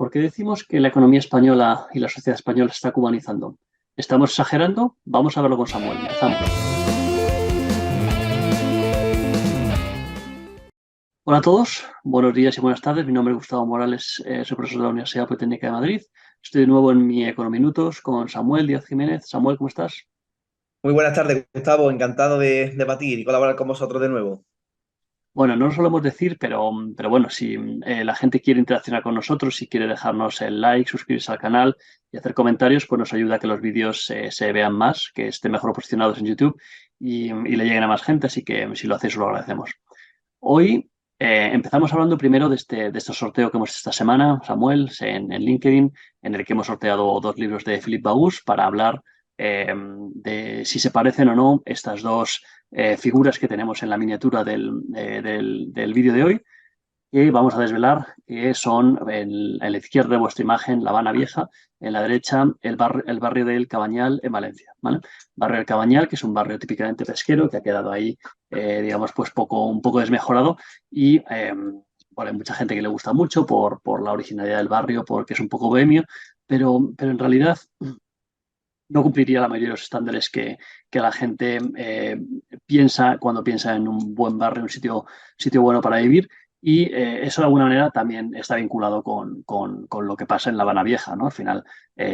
¿Por qué decimos que la economía española y la sociedad española se está cubanizando? ¿Estamos exagerando? Vamos a verlo con Samuel. Empezamos. Hola a todos, buenos días y buenas tardes. Mi nombre es Gustavo Morales, soy profesor de la Universidad Politécnica de Madrid. Estoy de nuevo en mi Econominutos con Samuel Díaz Jiménez. Samuel, ¿cómo estás? Muy buenas tardes, Gustavo. Encantado de debatir y colaborar con vosotros de nuevo. Bueno, no lo solemos decir, pero bueno, si la gente quiere interaccionar con nosotros, si quiere dejarnos el like, suscribirse al canal y hacer comentarios, pues nos ayuda a que los vídeos se vean más, que estén mejor posicionados en YouTube y le lleguen a más gente. Así que si lo hacéis, os lo agradecemos. Hoy empezamos hablando primero de este sorteo que hemos hecho esta semana, Samuel, en LinkedIn, en el que hemos sorteado dos libros de Philippe Baus para hablar de si se parecen o no estas dos figuras que tenemos en la miniatura del vídeo de hoy, que vamos a desvelar que son en la izquierda de vuestra imagen La Habana Vieja, en la derecha el barrio del Cabañal en Valencia, ¿vale? Barrio del Cabañal, que es un barrio típicamente pesquero que ha quedado ahí, digamos, pues un poco desmejorado y bueno, hay mucha gente que le gusta mucho por la originalidad del barrio, porque es un poco bohemio, pero en realidad no cumpliría la mayoría de los estándares que la gente piensa cuando piensa en un buen barrio, un sitio bueno para vivir. Y eso de alguna manera también está vinculado con lo que pasa en La Habana Vieja, ¿no? Al final,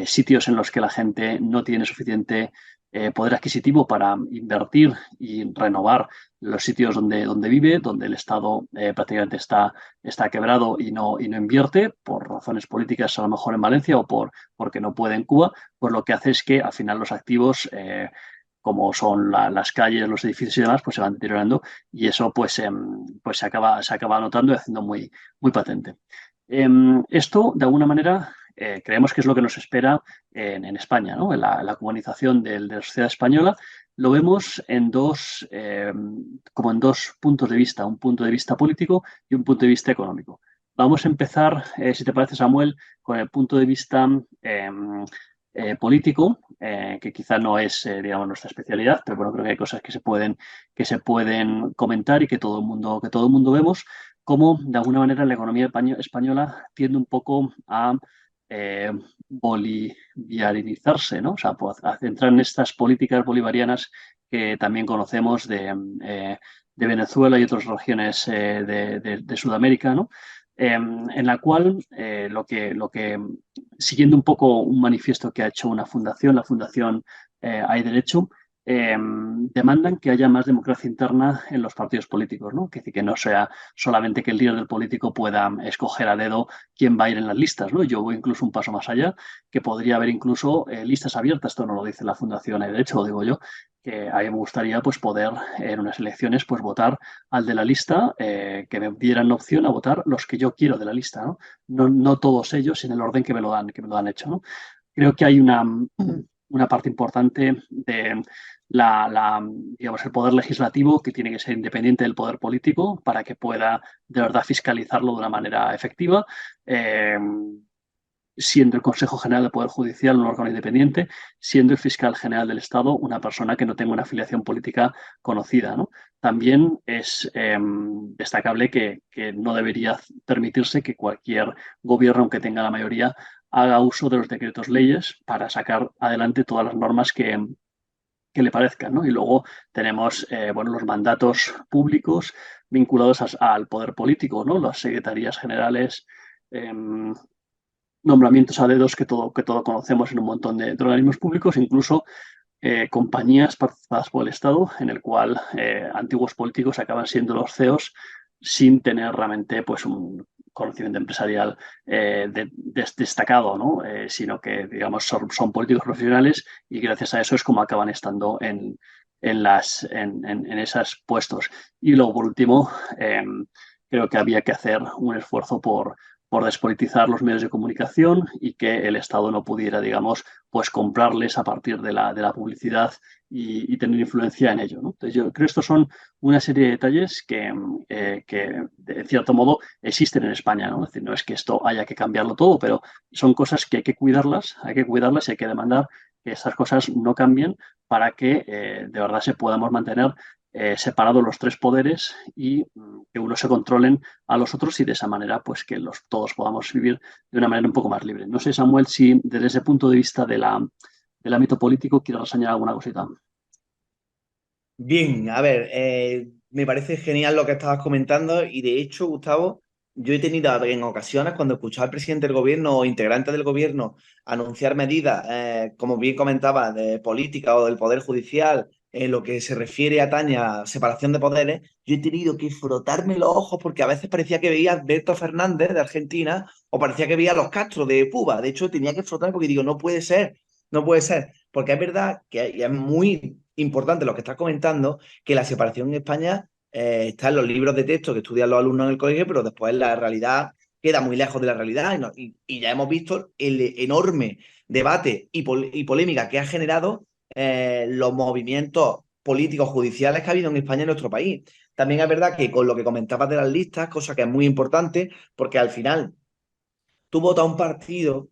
sitios en los que la gente no tiene suficiente poder adquisitivo para invertir y renovar los sitios donde vive, donde el Estado prácticamente está quebrado y no invierte por razones políticas, a lo mejor en Valencia, porque no puede en Cuba, pues lo que hace es que al final los activos, como son las calles, los edificios y demás, pues se van deteriorando y eso pues se acaba notando y haciendo muy patente. Esto, de alguna manera, creemos que es lo que nos espera en España, ¿no? En la cubanización de la sociedad española lo vemos como en dos puntos de vista, un punto de vista político y un punto de vista económico. Vamos a empezar, si te parece, Samuel, con el punto de vista político, que quizá no es, digamos, nuestra especialidad, pero bueno, creo que hay cosas que se pueden comentar y que todo el mundo vemos, como de alguna manera la economía española tiende un poco a eh, boliviarizarse, ¿no? O sea, pues, a centrar en estas políticas bolivarianas que también conocemos de Venezuela y otras regiones de Sudamérica, ¿no? En la cual siguiendo un poco un manifiesto que ha hecho una fundación, la Fundación Hay Derecho, demandan que haya más democracia interna en los partidos políticos, ¿no? Que, que no sea solamente que el líder del político pueda escoger a dedo quién va a ir en las listas, ¿no? Yo voy incluso un paso más allá, que podría haber incluso listas abiertas, esto no lo dice la Fundación Hay Derecho, lo digo yo, que a mí me gustaría pues poder en unas elecciones pues votar al de la lista, que me dieran opción a votar los que yo quiero de la lista, ¿no? No todos ellos en el orden que me lo han hecho, ¿no? Creo que hay una parte importante de digamos, el poder legislativo que tiene que ser independiente del poder político para que pueda de verdad fiscalizarlo de una manera efectiva. Siendo el Consejo General del Poder Judicial un órgano independiente, siendo el fiscal general del Estado una persona que no tenga una afiliación política conocida, ¿no? También es destacable que no debería permitirse que cualquier gobierno, aunque tenga la mayoría, haga uso de los decretos leyes para sacar adelante todas las normas que le parezcan, ¿no? Y luego tenemos bueno, los mandatos públicos vinculados al poder político, ¿no? Las secretarías generales, eh, nombramientos a dedos que todo conocemos en un montón de organismos públicos, incluso compañías participadas por el Estado, en el cual antiguos políticos acaban siendo los CEOs sin tener realmente pues, un conocimiento empresarial destacado, ¿no? Sino que, digamos, son políticos profesionales y gracias a eso es como acaban estando en esos puestos. Y luego, por último, creo que había que hacer un esfuerzo por despolitizar los medios de comunicación y que el Estado no pudiera, digamos, pues comprarles a partir de la publicidad y tener influencia en ello, ¿no? Entonces yo creo que estos son una serie de detalles que de cierto modo existen en España, ¿no? Es decir, no es que esto haya que cambiarlo todo, pero son cosas que hay que cuidarlas y hay que demandar que esas cosas no cambien para que de verdad se podamos mantener separados los tres poderes y que unos se controlen a los otros y de esa manera pues que todos podamos vivir de una manera un poco más libre. No sé, Samuel, si desde ese punto de vista del ámbito político quieres reseñar alguna cosita. Bien, a ver, me parece genial lo que estabas comentando y de hecho, Gustavo, yo he tenido en ocasiones cuando escuchaba al presidente del gobierno o integrantes del gobierno anunciar medidas, como bien comentaba, de política o del poder judicial, en lo que se refiere atañe a separación de poderes, yo he tenido que frotarme los ojos porque a veces parecía que veía a Alberto Fernández de Argentina o parecía que veía a los Castro de Cuba. De hecho, tenía que frotarme porque digo, no puede ser, no puede ser. Porque es verdad que y es muy importante lo que estás comentando, que la separación en España está en los libros de texto que estudian los alumnos en el colegio, pero después la realidad queda muy lejos de la realidad. Y ya hemos visto el enorme debate y polémica que ha generado los movimientos políticos judiciales que ha habido en España y en nuestro país. También es verdad que con lo que comentabas de las listas, cosa que es muy importante, porque al final tú votas a un partido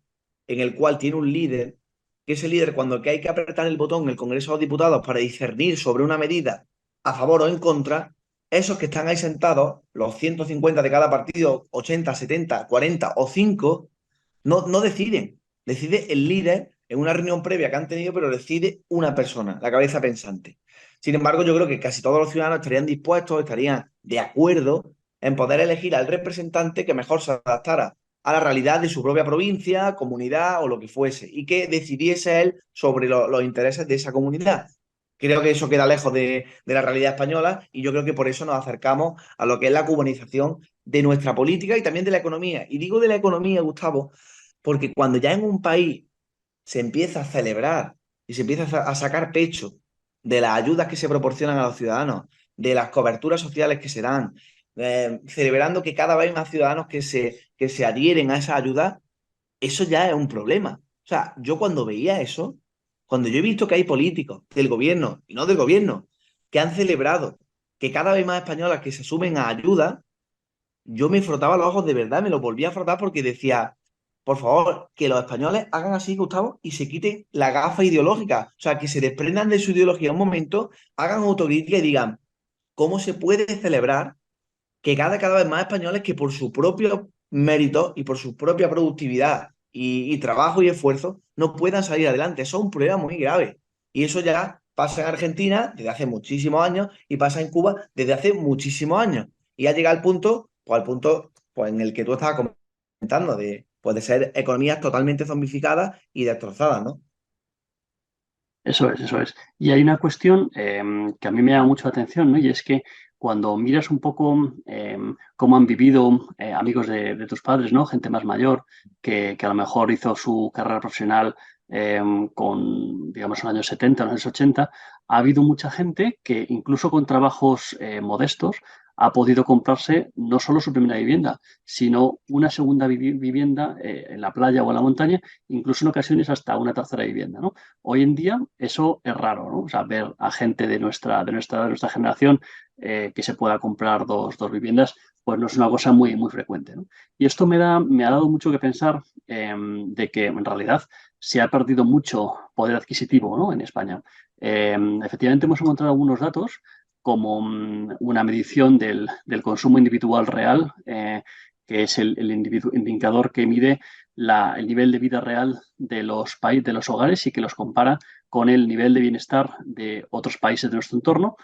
en el cual tiene un líder, que ese líder, cuando que hay que apretar el botón en el Congreso de los Diputados para discernir sobre una medida a favor o en contra, esos que están ahí sentados, los 150 de cada partido, 80, 70, 40 o 5, no deciden. Decide el líder en una reunión previa que han tenido, pero decide una persona, la cabeza pensante. Sin embargo, yo creo que casi todos los ciudadanos estarían dispuestos, estarían de acuerdo en poder elegir al representante que mejor se adaptara a la realidad de su propia provincia, comunidad o lo que fuese, y que decidiese él sobre los intereses de esa comunidad. Creo que eso queda lejos de la realidad española y yo creo que por eso nos acercamos a lo que es la cubanización de nuestra política y también de la economía. Y digo de la economía, Gustavo, porque cuando ya en un país se empieza a celebrar y se empieza a sacar pecho de las ayudas que se proporcionan a los ciudadanos, de las coberturas sociales que se dan, celebrando que cada vez hay más ciudadanos que se adhieren a esa ayuda, eso ya es un problema. O sea, yo cuando veía eso, cuando yo he visto que hay políticos del gobierno y no del gobierno que han celebrado que cada vez más españolas que se sumen a ayuda, yo me frotaba los ojos de verdad, me los volvía a frotar porque decía, por favor, que los españoles hagan así, Gustavo, y se quiten la gafa ideológica. O sea, que se desprendan de su ideología un momento, hagan autocrítica y digan, ¿cómo se puede celebrar que cada vez más españoles que por su propio mérito y por su propia productividad y trabajo y esfuerzo no puedan salir adelante? Eso es un problema muy grave. Y eso ya pasa en Argentina desde hace muchísimos años y pasa en Cuba desde hace muchísimos años. Y ha llegado al punto pues, en el que tú estabas comentando, de ser economías totalmente zombificadas y destrozadas, ¿no? Eso es, eso es. Y hay una cuestión que a mí me llama mucho la atención, ¿no? Y es que cuando miras un poco cómo han vivido amigos de tus padres, ¿no? Gente más mayor que a lo mejor hizo su carrera profesional con, digamos, en los años 70, en los años 80, ha habido mucha gente que incluso con trabajos modestos ha podido comprarse no solo su primera vivienda, sino una segunda vivienda en la playa o en la montaña, incluso en ocasiones hasta una tercera vivienda, ¿no? Hoy en día eso es raro, ¿no? O sea, ver a gente de nuestra generación que se pueda comprar dos viviendas, pues no es una cosa muy, muy frecuente, ¿no? Y esto me ha dado mucho que pensar de que en realidad se ha perdido mucho poder adquisitivo, ¿no? En España. Efectivamente hemos encontrado algunos datos como una medición del consumo individual real, que es el indicador que mide el nivel de vida real de los hogares y que los compara con el nivel de bienestar de otros países de nuestro entorno.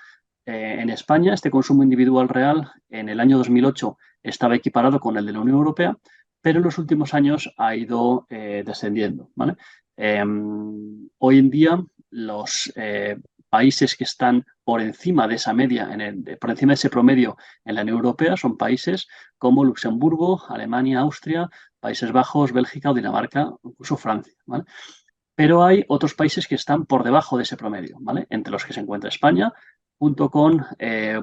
En España, este consumo individual real en el año 2008 estaba equiparado con el de la Unión Europea, pero en los últimos años ha ido descendiendo, ¿vale? Hoy en día, los países que están por encima de esa media, por encima de ese promedio en la Unión Europea, son países como Luxemburgo, Alemania, Austria, Países Bajos, Bélgica o Dinamarca, incluso Francia, ¿vale? Pero hay otros países que están por debajo de ese promedio, ¿vale? Entre los que se encuentra España, junto con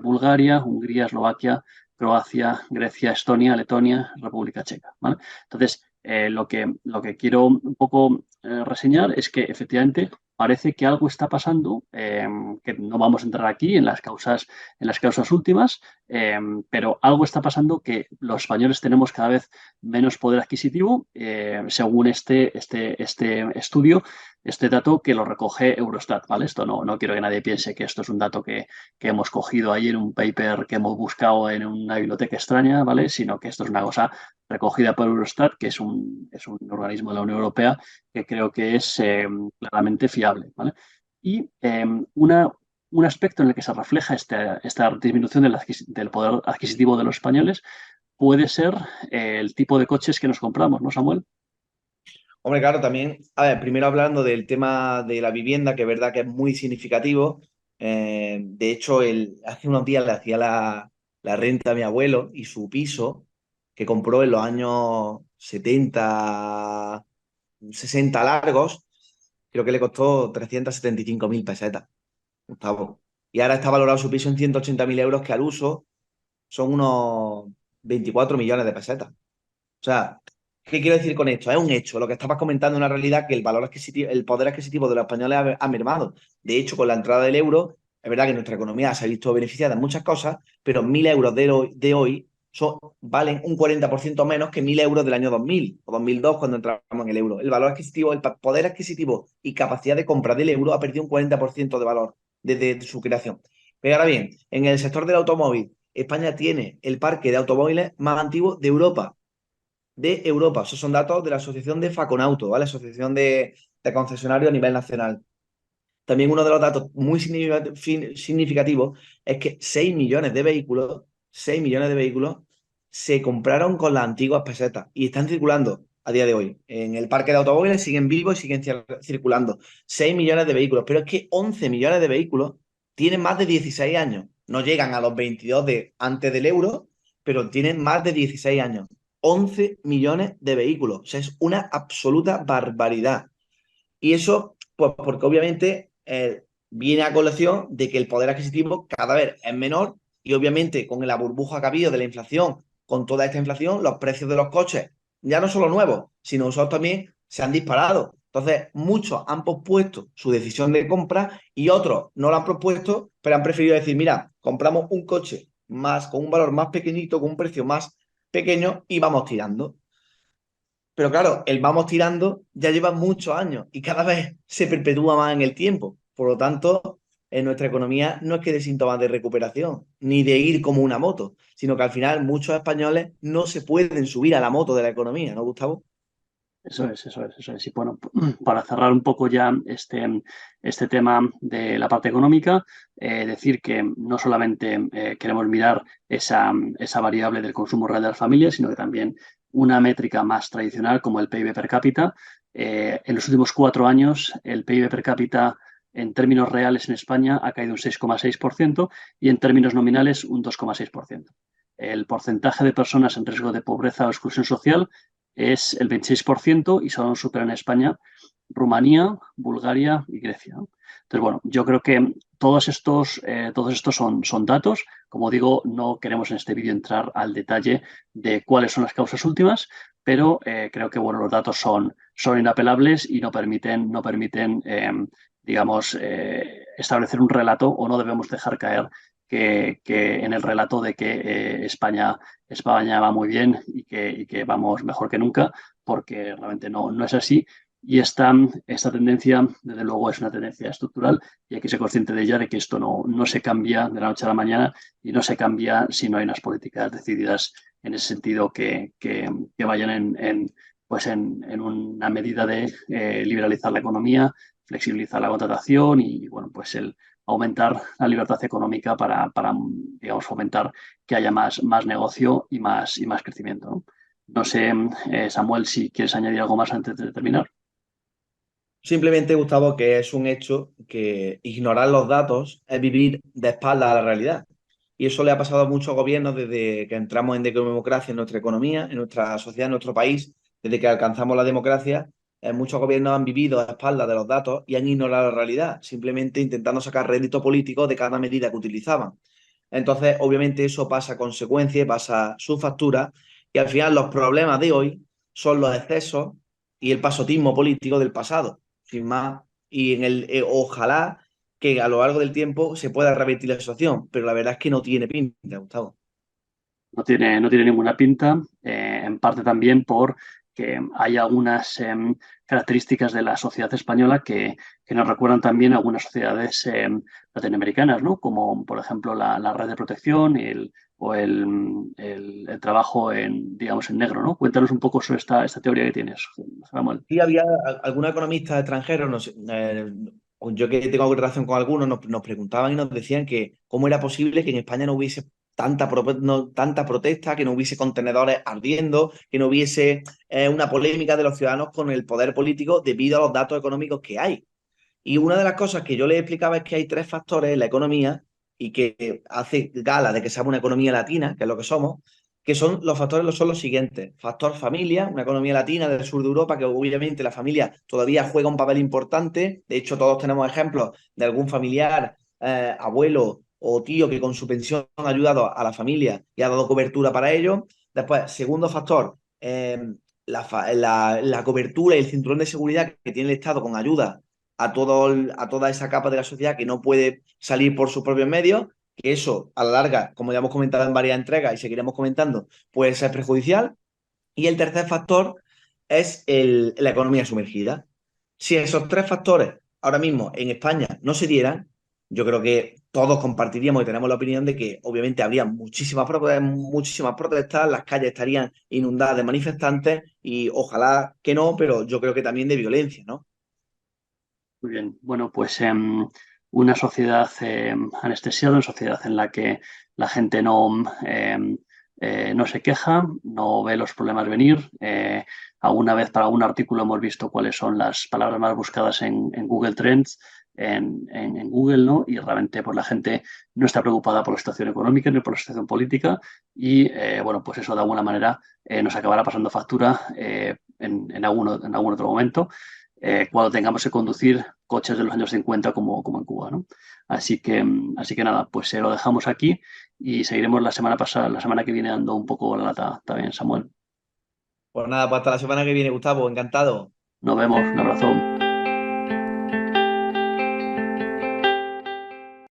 Bulgaria, Hungría, Eslovaquia, Croacia, Grecia, Estonia, Letonia, República Checa, ¿vale? Entonces, lo que quiero un poco reseñar es que efectivamente parece que algo está pasando, que no vamos a entrar aquí en las causas últimas, pero algo está pasando que los españoles tenemos cada vez menos poder adquisitivo, según este estudio, este dato que lo recoge Eurostat, ¿vale? Esto no quiero que nadie piense que esto es un dato que hemos cogido ahí en un paper que hemos buscado en una biblioteca extraña, ¿vale? Sino que esto es una cosa recogida por Eurostat, que es un organismo de la Unión Europea que creo que es claramente fiable, ¿vale? Y un aspecto en el que se refleja esta disminución del poder adquisitivo de los españoles puede ser el tipo de coches que nos compramos, ¿no, Samuel? Hombre, claro, también, a ver, primero hablando del tema de la vivienda, que es verdad que es muy significativo. De hecho, hace unos días le hacía la renta a mi abuelo y su piso, que compró en los años 70, 60 largos, creo que le costó 375.000 pesetas, Gustavo. Y ahora está valorado su piso en 180.000 euros, que al uso son unos 24 millones de pesetas. O sea, ¿qué quiero decir con esto? Es un hecho. Lo que estabas comentando es una realidad, que el valor adquisitivo, el poder adquisitivo de los españoles ha mermado. De hecho, con la entrada del euro, es verdad que nuestra economía se ha visto beneficiada en muchas cosas, pero 1.000 euros de hoy valen un 40% menos que 1.000 euros del año 2000 o 2002, cuando entramos en el euro. El valor adquisitivo, el poder adquisitivo y capacidad de compra del euro ha perdido un 40% de valor desde su creación. Pero ahora bien, en el sector del automóvil, España tiene el parque de automóviles más antiguo de Europa. Esos son datos de la Asociación de Faconauto, ¿vale? Asociación de concesionarios a nivel nacional. También uno de los datos muy significativos es que 6 millones de vehículos, 6 millones de vehículos se compraron con las antiguas pesetas y están circulando a día de hoy. En el parque de automóviles siguen vivos y siguen circulando. 6 millones de vehículos, pero es que 11 millones de vehículos tienen más de 16 años. No llegan a los 22 de antes del euro, pero tienen más de 16 años. 11 millones de vehículos. O sea, es una absoluta barbaridad. Y eso, pues porque obviamente viene a colación de que el poder adquisitivo cada vez es menor, y obviamente con la burbuja que ha habido de la inflación, con toda esta inflación, los precios de los coches, ya no solo nuevos, sino usados también, se han disparado. Entonces, muchos han pospuesto su decisión de compra y otros no lo han propuesto, pero han preferido decir, mira, compramos un coche más, con un valor más pequeñito, con un precio más pequeño, y vamos tirando. Pero claro, el vamos tirando ya lleva muchos años y cada vez se perpetúa más en el tiempo. Por lo tanto, en nuestra economía no es que dé síntomas de recuperación, ni de ir como una moto, sino que al final muchos españoles no se pueden subir a la moto de la economía, ¿no, Gustavo? Eso es. Y bueno, para cerrar un poco ya este tema de la parte económica, decir que no solamente queremos mirar esa variable del consumo real de las familias, sino que también una métrica más tradicional como el PIB per cápita. En los últimos 4 años, el PIB per cápita en términos reales en España ha caído un 6,6% y en términos nominales un 2,6%. El porcentaje de personas en riesgo de pobreza o exclusión social es el 26% y solo superan en España Rumanía, Bulgaria y Grecia. Entonces, bueno, yo creo que todos estos son datos. Como digo, no queremos en este vídeo entrar al detalle de cuáles son las causas últimas, pero creo que bueno, los datos son inapelables y no permiten digamos, establecer un relato, o no debemos dejar caer que en el relato de que España va muy bien y que vamos mejor que nunca, porque realmente no es así. Y esta tendencia, desde luego, es una tendencia estructural y hay que ser consciente de ella, de que esto no se cambia de la noche a la mañana y no se cambia si no hay unas políticas decididas en ese sentido que vayan en una medida de liberalizar la economía, flexibilizar la contratación y, bueno, pues el aumentar la libertad económica para digamos, fomentar que haya más negocio y más crecimiento, ¿no? No sé, Samuel, si quieres añadir algo más antes de terminar. Simplemente, Gustavo, que es un hecho que ignorar los datos es vivir de espaldas a la realidad. Y eso le ha pasado a muchos gobiernos desde que entramos en democracia en nuestra economía, en nuestra sociedad, en nuestro país, desde que alcanzamos la democracia. Muchos gobiernos han vivido a espaldas de los datos y han ignorado la realidad, simplemente intentando sacar rédito político de cada medida que utilizaban. Entonces, obviamente, eso pasa consecuencias, pasa su factura, y al final los problemas de hoy son los excesos y el pasotismo político del pasado. Sin más, y ojalá que a lo largo del tiempo se pueda revertir la situación, pero la verdad es que no tiene pinta, Gustavo. No tiene ninguna pinta, en parte también por que hay algunas características de la sociedad española que nos recuerdan también a algunas sociedades latinoamericanas, ¿no? Como por ejemplo la red de protección o el trabajo digamos, en negro, ¿no? Cuéntanos un poco sobre esta teoría que tienes, Samuel. Sí, había algunos economistas extranjeros, yo que tengo relación con algunos, nos preguntaban y nos decían que cómo era posible que en España no hubiese tanta protesta, que no hubiese contenedores ardiendo, que no hubiese una polémica de los ciudadanos con el poder político debido a los datos económicos que hay. Y una de las cosas que yo les explicaba es que hay tres factores en la economía y que hace gala de que seamos una economía latina, que es lo que somos, que son los factores son los siguientes. Factor familia, una economía latina del sur de Europa, que obviamente la familia todavía juega un papel importante. De hecho, todos tenemos ejemplos de algún familiar, abuelo o tío que con su pensión ha ayudado a la familia y ha dado cobertura para ello. Después, segundo factor, la cobertura y el cinturón de seguridad que tiene el Estado con ayuda a toda esa capa de la sociedad que no puede salir por sus propios medios, que eso a la larga, como ya hemos comentado en varias entregas y seguiremos comentando, puede ser perjudicial. Y el tercer factor es la economía sumergida. Si esos tres factores ahora mismo en España no se dieran, yo creo que todos compartiríamos y tenemos la opinión de que obviamente habría muchísimas protestas, las calles estarían inundadas de manifestantes y ojalá que no, pero yo creo que también de violencia, ¿no? Muy bien, bueno, pues una sociedad anestesiada, una sociedad en la que la gente no se queja, no ve los problemas venir. Alguna vez para algún artículo hemos visto cuáles son las palabras más buscadas en Google Trends, en Google, ¿no? Y realmente pues, la gente no está preocupada por la situación económica ni por la situación política y, bueno, pues eso de alguna manera nos acabará pasando factura en algún otro momento cuando tengamos que conducir coches de los años 50 como en Cuba, ¿no? Así que nada, pues se lo dejamos aquí y seguiremos la semana que viene dando un poco la lata también, Samuel. Pues nada, pues hasta la semana que viene, Gustavo, encantado. Nos vemos, un abrazo.